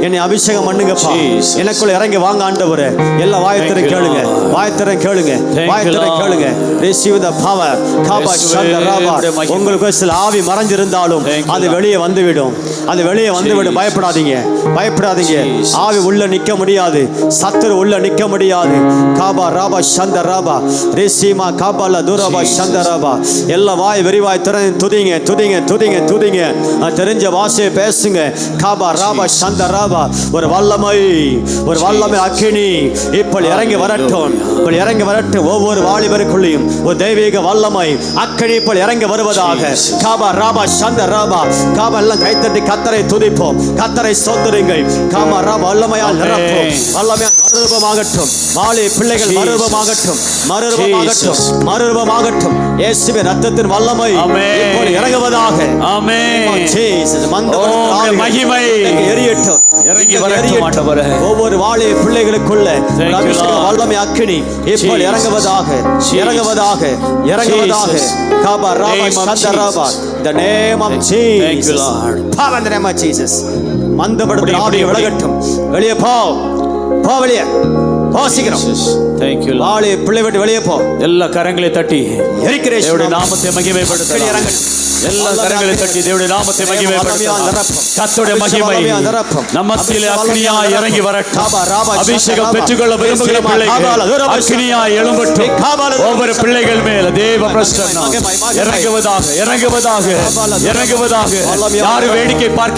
என்னை அபிஷேகம் பண்ணுங்கப்பா. எனக்குள்ள இறங்கி வாங்க ஆண்டவரே. எல்லா வாயத்திரை கேளுங்க, வாயத்திரை கேளுங்க, வாயத்திரை கேளுங்க. Receive the power. காபா சந்தராபா. உங்களுக்கு சில ஆவி மறைஞ்சிருந்தாலும் அது வெளியே வந்துவிடும், அது வெளியே வந்துவிடும். பயப்படாதீங்க, பயப்படாதீங்க. ஆவி உள்ள நிக்க முடியாது, சத்துரு உள்ள நிக்க முடியாது. காபா ராபா சந்தராபா ரேசிமா காபால துரபா சந்தராபா. எல்லா வாய் விரிவாய் திறந்து துதிங்க, துதிங்க, துதிங்க, துதிங்க. தெரிஞ்ச வாசையை பேசுங்க. காபா ராபா சந்தராபா. ஒரு வல்லமை, ஒரு வல்லமை அக்கினி இப்போ இறங்கி வரட்டும், இப்போ இறங்கி வரட்டும். ஒவ்வொரு வாலிபருக்குள்ளேயும் ஒரு தெய்வீக வல்லமை அக்கினி இப்போ இறங்கி வருவதாக. காபா ராபா சந்தராபா. காபா எல்லாம் கைத்தட்டி கத்தரை துதிப்போம், கத்தரை சோதரிங்கள். காபா ராபா வல்லமையால் நிரப்பும், வல்லமையால் மறுரூபமாகட்டும். வாலி பிள்ளைகள் மறுரூபமாகட்டும், மறுரூபமாகட்டும், மறுரூபமாகட்டும். இயேசுவின் ரத்தத்தின் வல்லமை இப்போ இறங்குவதாக. ஆமென். ஜீசஸ் மந்தவருடைய மகிமை எரியட்டும், இறங்கி வரட்டும் ஆண்டவரே. ஒவ்வொரு வாலி பிள்ளைகளுக்குள்ள அபிஷேக வல்லமை அக்கினி இப்போ இறங்குவதாக, இறங்குவதாக, இறங்குவதாக. Kaapa Rafah சந்தராபா. The name of Jesus. Thank you Lord. Power in the name of Jesus. மந்தபடுத்தும் ஆவியை விலகட்டும். வெளியே போ, போ வெளியே போ சீக்கிரம். Thank you Lord. வாளே பிள்ளை விட்டு வெளியே போ. எல்லா கரங்களை தட்டி எரிக்கிறேன் தேவனுடைய நாமத்தை மகிமைப்படுத்த. எல்லா கரங்களை தட்டி தேவனுடைய நாமத்தை மகிமைப்படுத்த. கர்த்தருடைய மகிமை நம்மத்திலே அக்கினியாய் இறங்கி வரட்டும். அபிஷேகம் பெற்றுக்கொள்ள விரும்புகிற பிள்ளைகள் அக்கினியாய் எழும்பட்டும். ஒவ்வொரு பிள்ளைகள் மேல் தேவ பிரசன்னம் இறங்குவதாக, இறங்குவதாக, இறங்குவதாக. யாரு வேடிக்கை பார்க்க